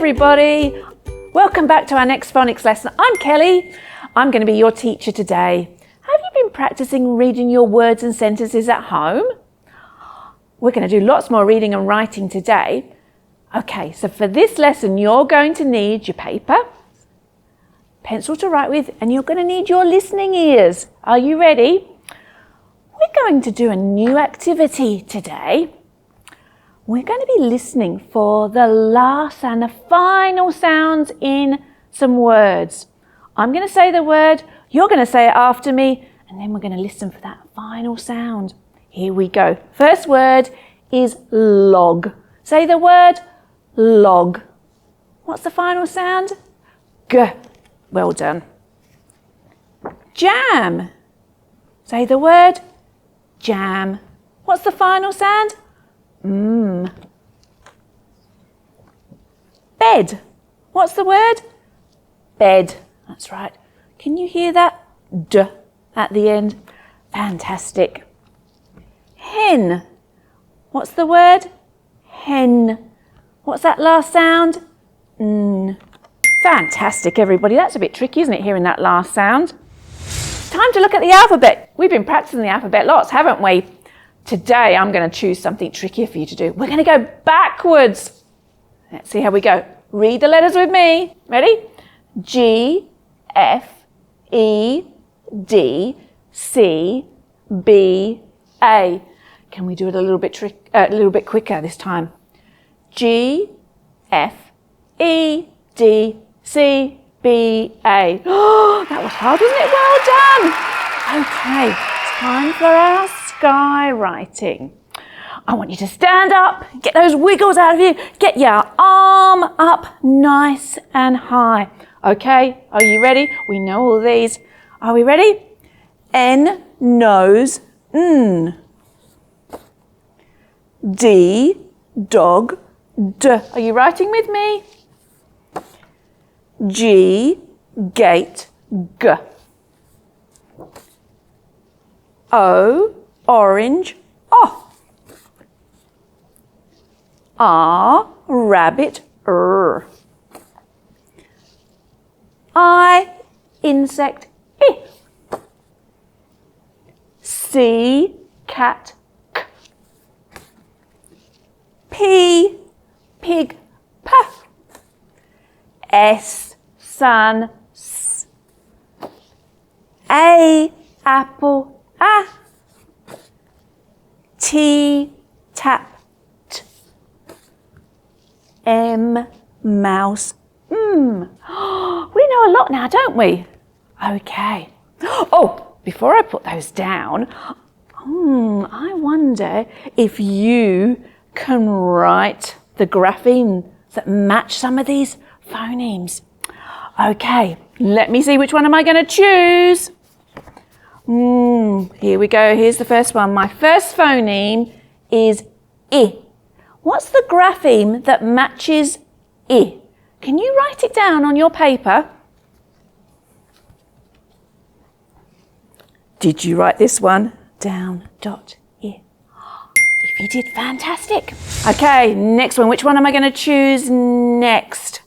everybody. Welcome back to our next phonics lesson. I'm Kelly. I'm going to be your teacher today. Have you been practicing reading your words and sentences at home? We're going to do lots more reading and writing today. Okay, so for this lesson, you're going to need your paper, pencil to write with, and you're going to need your listening ears. Are you ready? We're going to do a new activity today. We're going to be listening for the last and the final sounds in some words. I'm going to say the word, you're going to say it after me, and then we're going to listen for that final sound. Here we go. First word is log. Say the word log. What's the final sound? G. Well done. Jam. Say the word jam. What's the final sound? Bed. What's the word? Bed. That's right. Can you hear that D at the end? Fantastic. Hen. What's the word? Hen. What's that last sound? N. Fantastic, everybody. That's a bit tricky, isn't it, hearing that last sound? Time to look at the alphabet. We've been practicing the alphabet lots, haven't we? Today, I'm going to choose something trickier for you to do. We're going to go backwards. Let's see how we go. Read the letters with me. Ready? G, F, E, D, C, B, A. Can we do it a little bit quicker this time? G, F, E, D, C, B, A. Oh, that was hard, wasn't it? Well done. Okay, time for our sky writing. I want you to stand up, get those wiggles out of you, get your arm up nice and high. Okay, are you ready? We know all these. Are we ready? N, nose, N. D, dog, D. Are you writing with me? G, gate, G. O, orange, O. R, rabbit, R. I, insect, I. C, cat, K. P, pig, P. S, sun, S. A, apple, A. T, tap, T. M, mouse, M. We know a lot now, don't we? Okay. Oh, before I put those down, I wonder if you can write the graphemes that match some of these phonemes. Okay, let me see which one am I going to choose. Here we go. Here's the first one. My first phoneme is I. What's the grapheme that matches I? Can you write it down on your paper? Did you write this one down? Dot I. If you did, fantastic. Okay, next one. Which one am I going to choose next?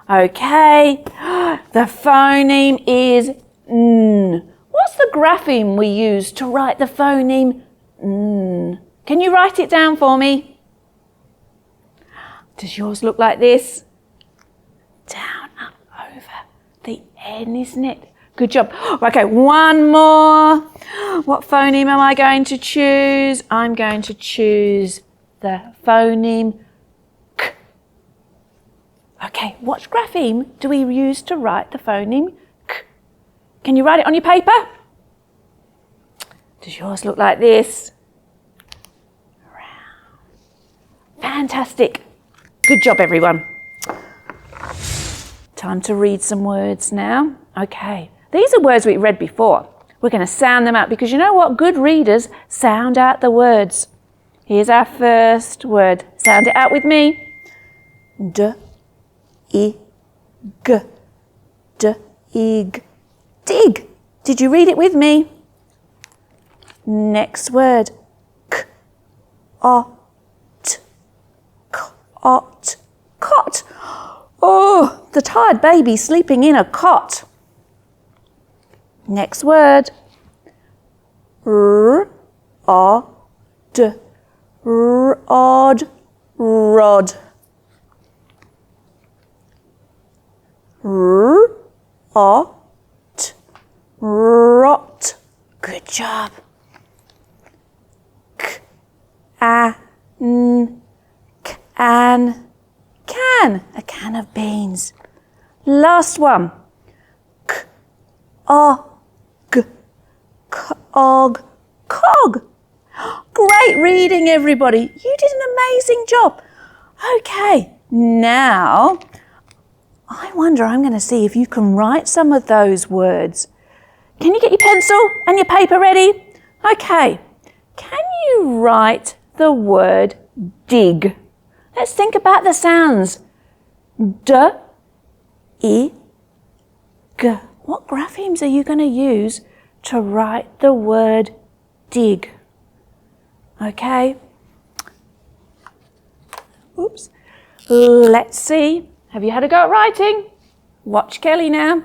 Okay, the phoneme is N. What's the grapheme we use to write the phoneme N? Can you write it down for me? Does yours look like this? Down, up, over the N, isn't it? Good job. Okay, one more. What phoneme am I going to choose? I'm going to choose the phoneme K. Okay, what grapheme do we use to write the phoneme K? Can you write it on your paper? Does yours look like this? Fantastic. Good job, everyone. Time to read some words now. Okay, these are words we read before. We're going to sound them out because you know what? Good readers sound out the words. Here's our first word. Sound it out with me. D, I, G. D, I, G. Dig. Did you read it with me? Next word. K, O, T. K, O, T. Cot. Oh, the tired baby sleeping in a cot. Next word. R-O-D. R-O-D. Rod. R-O-T. Rot. Good job. K-a-n. Can. Can. A can of beans. Last one. K-o-g. Cog. Cog. Great reading, everybody. You did an amazing job. Okay, now I wonder, I'm going to see if you can write some of those words. Can you get your pencil and your paper ready? Okay, can you write the word dig? Let's think about the sounds. D, I, G. What graphemes are you going to use to write the word dig? Okay. Oops. Let's see. Have you had a go at writing? Watch Kelly now.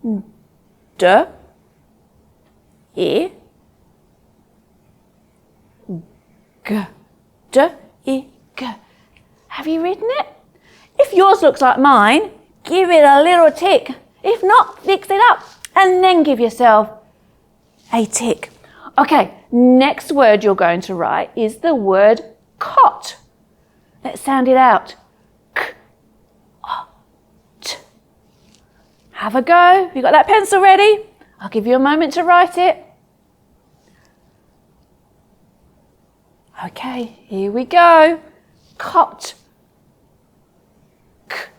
D, I, G. D, I, G. Have you written it? If yours looks like mine, give it a little tick. If not, fix it up and then give yourself a tick. Okay, next word you're going to write is the word cot. Let's sound it out. K-O-T. Have a go. Have you got that pencil ready? I'll give you a moment to write it. Okay, here we go. Cot. K-O-T.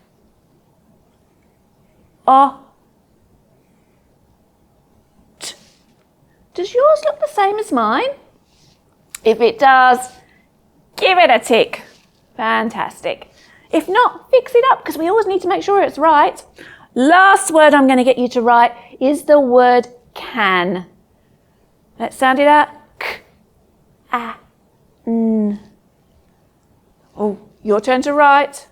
Does yours look the same as mine? If it does, give it a tick. Fantastic. If not, fix it up because we always need to make sure it's right. Last word I'm going to get you to write is the word can. Let's sound it out. K-A-N. Oh, your turn to write.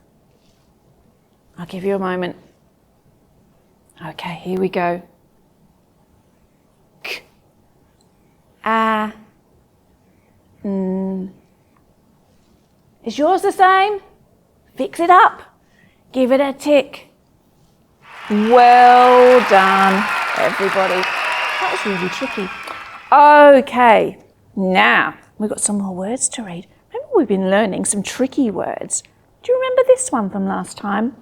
I'll give you a moment. Okay, here we go. K-A-N. Is yours the same? Fix it up. Give it a tick. Well done, everybody. That was really tricky. Okay, now we've got some more words to read. Remember, we've been learning some tricky words. Do you remember this one from last time?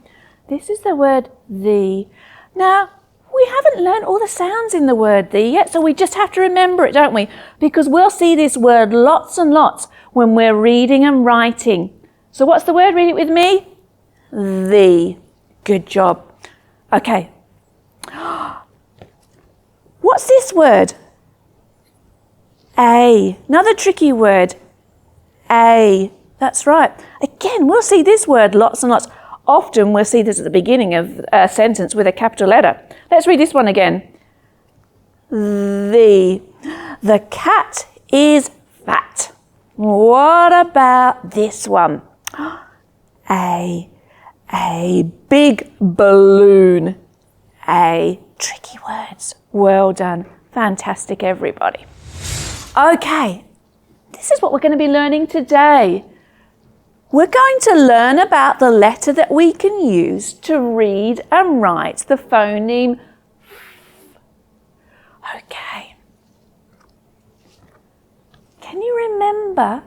This is the word the. Now, we haven't learned all the sounds in the word the yet, so we just have to remember it, don't we? Because we'll see this word lots and lots when we're reading and writing. So what's the word? Read it with me. The. Good job. Okay. What's this word? A. Another tricky word. A. That's right. Again, we'll see this word lots and lots. Often we'll see this at the beginning of a sentence with a capital letter. Let's read this one again. The cat is fat. What about this one? A big balloon. A. Tricky words. Well done. Fantastic, everybody. Okay, this is what we're going to be learning today. We're going to learn about the letter that we can use to read and write the phoneme F. Okay. Can you remember?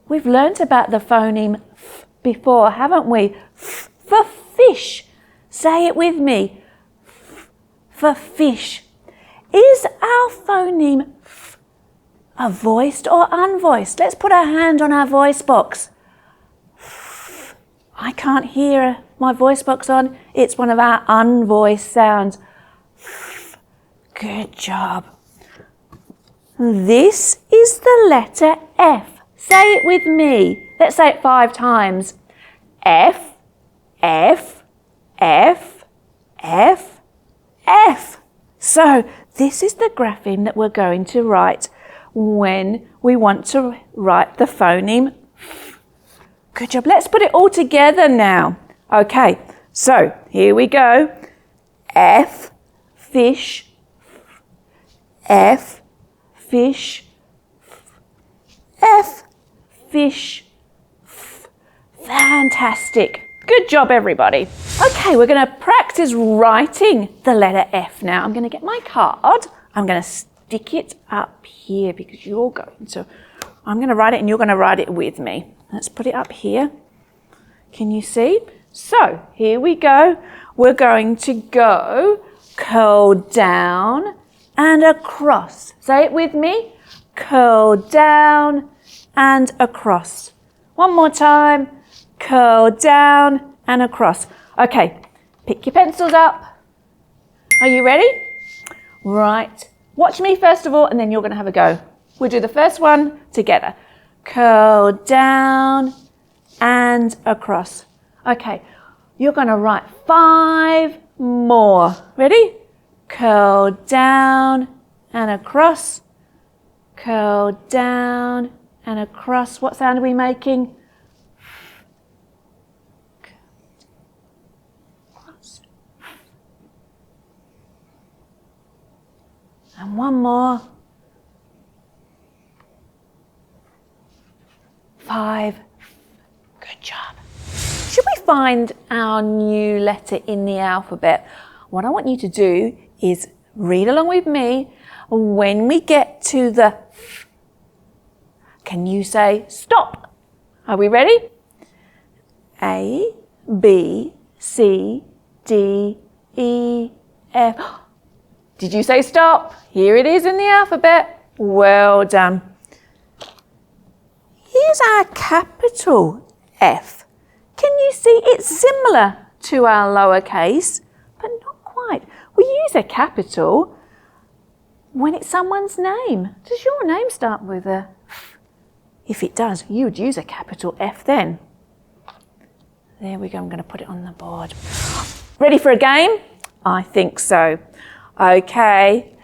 We've learnt about the phoneme F before, haven't we? F for fish. Say it with me. F for fish. Is our phoneme F a voiced or unvoiced? Let's put our hand on our voice box. I can't hear my voice box on. It's one of our unvoiced sounds. Good job. This is the letter F. Say it with me. Let's say it 5 times. F, F, F, F, F. So this is the grapheme that we're going to write when we want to write the phoneme F. Good job. Let's put it all together now. Okay, So here we go. F, fish, F, fish, F, fish. Fantastic. Good job, everybody. Okay, we're going to practice writing the letter F now. I'm going to get my card. I'm going to stick it up here because I'm going to write it and you're going to write it with me. Let's put it up here. Can you see? So here we go. We're going to go curl down and across. Say it with me. Curl down and across. One more time. Curl down and across. Okay, pick your pencils up. Are you ready? Right. Watch me first of all, and then you're going to have a go. We'll do the first one together. Curl down and across. Okay, you're going to write 5 more. Ready? Curl down and across. Curl down and across. What sound are we making? And one more. 5. Good job. Should we find our new letter in the alphabet? What I want you to do is read along with me. When we get to the F, can you say stop? Are we ready? A, B, C, D, E, F. Did you say stop? Here it is in the alphabet. Well done. Here's our capital F. Can you see it's similar to our lowercase, but not quite. We use a capital when it's someone's name. Does your name start with a F? If it does, you would use a capital F then. There we go. I'm going to put it on the board. Ready for a game? I think so. Okay.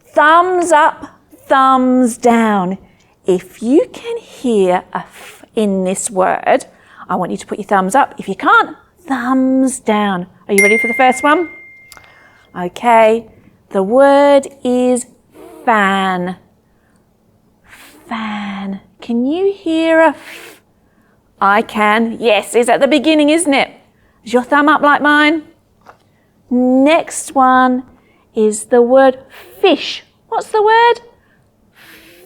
Thumbs up, thumbs down. If you can hear a F in this word, I want you to put your thumbs up. If you can't, thumbs down. Are you ready for the first one? Okay. The word is fan. Fan. Can you hear a F? I can. Yes, it's at the beginning, isn't it? Is your thumb up like mine? Next one is the word fish. What's the word?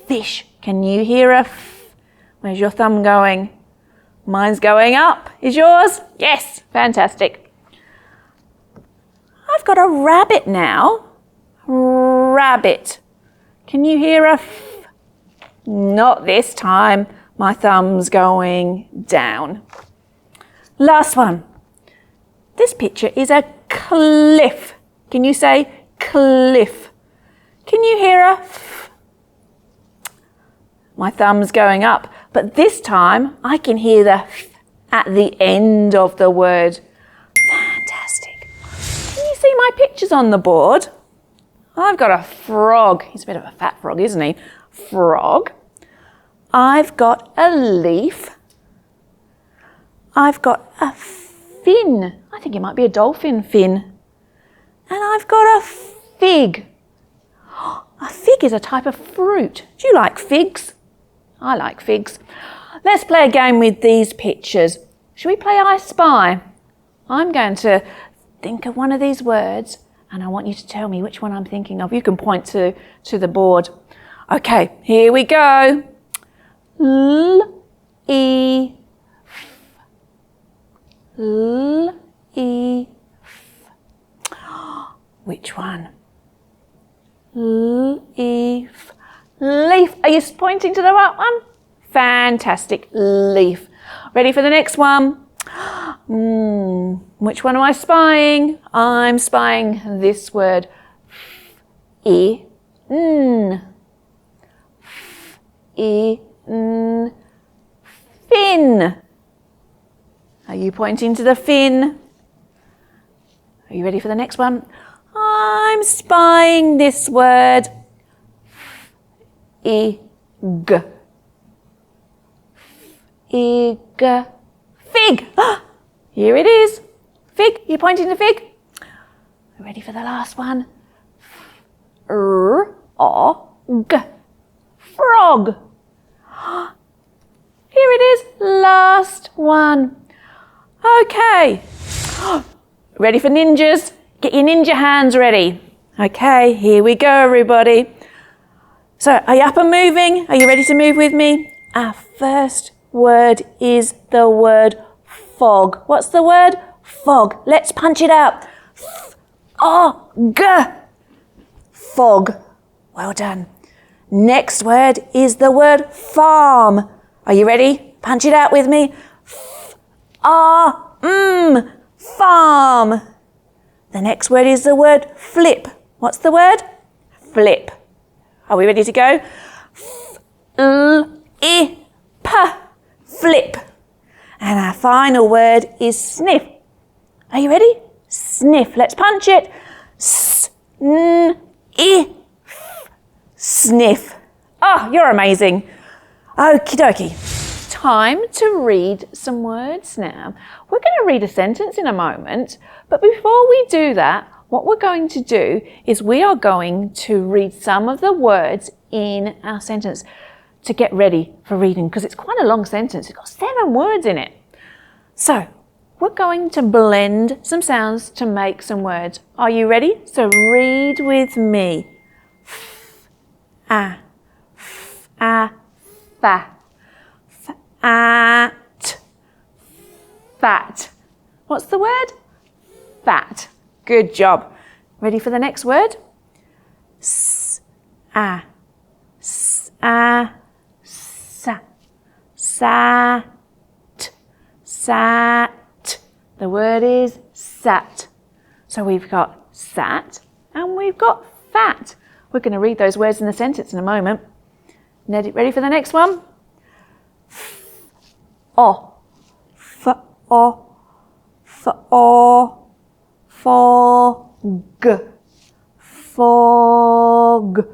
Fish. Can you hear a F? Where's your thumb going? Mine's going up. Is yours? Yes. Fantastic. I've got a rabbit now. Rabbit. Can you hear a F? Not this time. My thumb's going down. Last one. This picture is a cliff. Can you say cliff? Can you hear a F? My thumb's going up, but this time I can hear the F at the end of the word. Fantastic. Can you see my pictures on the board? I've got a frog. He's a bit of a fat frog, isn't he? Frog. I've got a leaf. I've got a fin. I think it might be a dolphin fin. And I've got a fig. A fig is a type of fruit. Do you like figs? I like figs. Let's play a game with these pictures. Should we play I Spy? I'm going to think of one of these words and I want you to tell me which one I'm thinking of. You can point to the board. Okay, here we go. L, E, F. L, E, F. Which one? L, E, F. Leaf. Are you pointing to the right one? Fantastic. Leaf. Ready for the next one? Which one am I spying? I'm spying this word. E, N. E, N. Fin. Are you pointing to the fin? Are you ready for the next one? I'm spying this word. Ig. Ig. Fig. Here it is. fig? You pointing the fig? Ready for the last one? Frog. Here it is, last one. Okay. Ready for ninjas? Get your ninja hands ready. Okay, here we go, everybody. So, are you up and moving? Are you ready to move with me? Our first word is the word fog. What's the word? Fog. Let's punch it out. F-O-G. Fog. Well done. Next word is the word farm. Are you ready? Punch it out with me. F-A-R-M. Farm. The next word is the word flip. What's the word? Flip. Are we ready to go? F-L-I-P. Flip. And our final word is sniff. Are you ready? Sniff. Let's punch it. S-N-I-F. Sniff. Oh, you're amazing. Okie dokie. Time to read some words now. We're going to read a sentence in a moment, but before we do that, what we're going to do is we are going to read some of the words in our sentence to get ready for reading, because it's quite a long sentence. It's got 7 words in it. So we're going to blend some sounds to make some words. Are you ready? So read with me. F-A, F-A, fa. At. Fat. What's the word? Fat. Good job. Ready for the next word? S-A. S-A. Sa. Sat. Sat. The word is sat. So we've got sat and we've got fat. We're going to read those words in the sentence in a moment. Ready for the next one? O, f-o, f-o, fog, fog,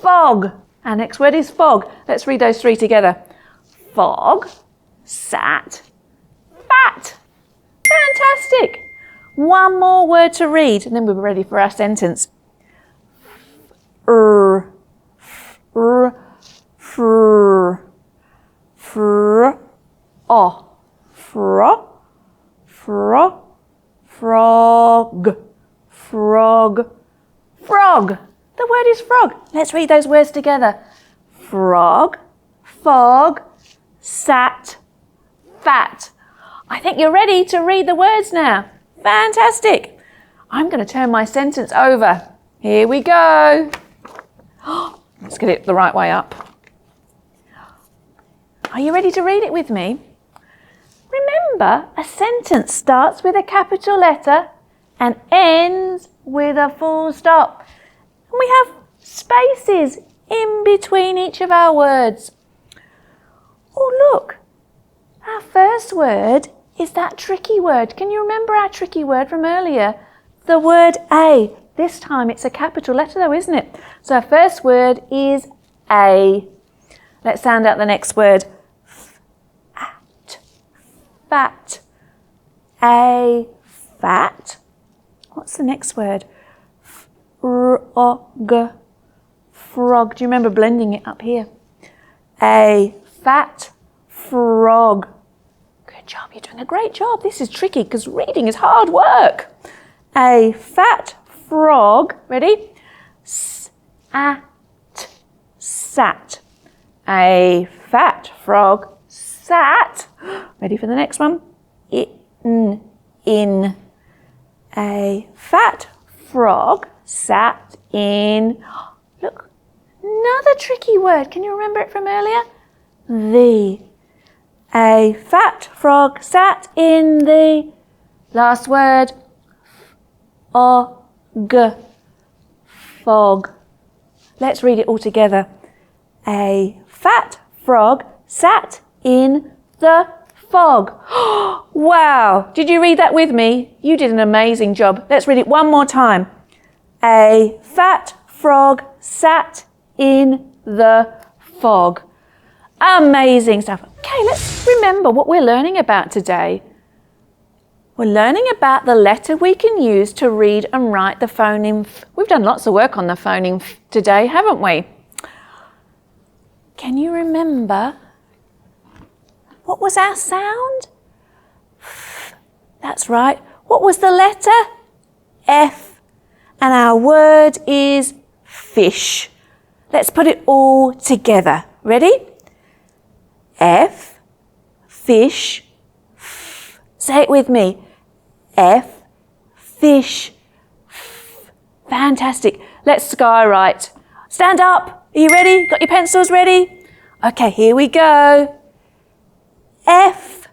fog. Our next word is fog. Let's read those 3 together. Fog, sat, fat. Fantastic. One more word to read and then we'll be ready for our sentence. Fr, fr, fr. O, fro, fro, frog, frog, frog. The word is frog. Let's read those words together. Frog, fog, sat, fat. I think you're ready to read the words now. Fantastic. I'm going to turn my sentence over. Here we go. Let's get it the right way up. Are you ready to read it with me? Remember, a sentence starts with a capital letter and ends with a full stop. And we have spaces in between each of our words. Oh, look, our first word is that tricky word. Can you remember our tricky word from earlier? The word A. This time it's a capital letter though, isn't it? So our first word is A. Let's sound out the next word. Fat. A, fat. What's the next word? Frog. Frog. Do you remember blending it up here? A fat frog. Good job. You're doing a great job. This is tricky because reading is hard work. A fat frog. Ready? S-at. Sat. A fat frog sat. Ready for the next one? In. A fat frog sat in. Look, another tricky word. Can you remember it from earlier? The. A fat frog sat in the. Last word. Fog. Fog. Let's read it all together. A fat frog sat in the fog. Wow! Did you read that with me? You did an amazing job. Let's read it one more time. A fat frog sat in the fog. Amazing stuff. Okay, let's remember what we're learning about today. We're learning about the letter we can use to read and write the phoneme F. We've done lots of work on the phoneme F today, haven't we? Can you remember what was our sound? F. That's right. What was the letter? F. And our word is fish. Let's put it all together. Ready? F, fish, F. Say it with me. F, fish, F. Fantastic. Let's skywrite. Stand up. Are you ready? Got your pencils ready? Okay, here we go. F,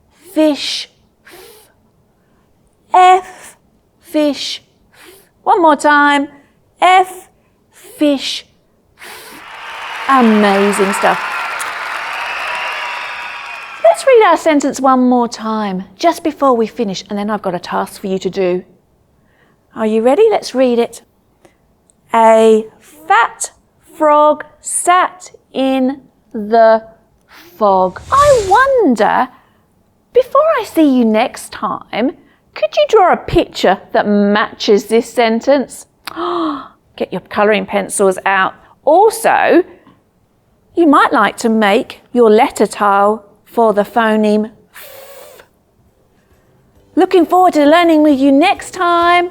fish, F. F, fish, F. One more time. F, fish, F. Amazing stuff. Let's read our sentence one more time, just before we finish, and then I've got a task for you to do. Are you ready? Let's read it. A fat frog sat in the fog. I wonder, before I see you next time, could you draw a picture that matches this sentence? Get your colouring pencils out. Also, you might like to make your letter tile for the phoneme F. Looking forward to learning with you next time.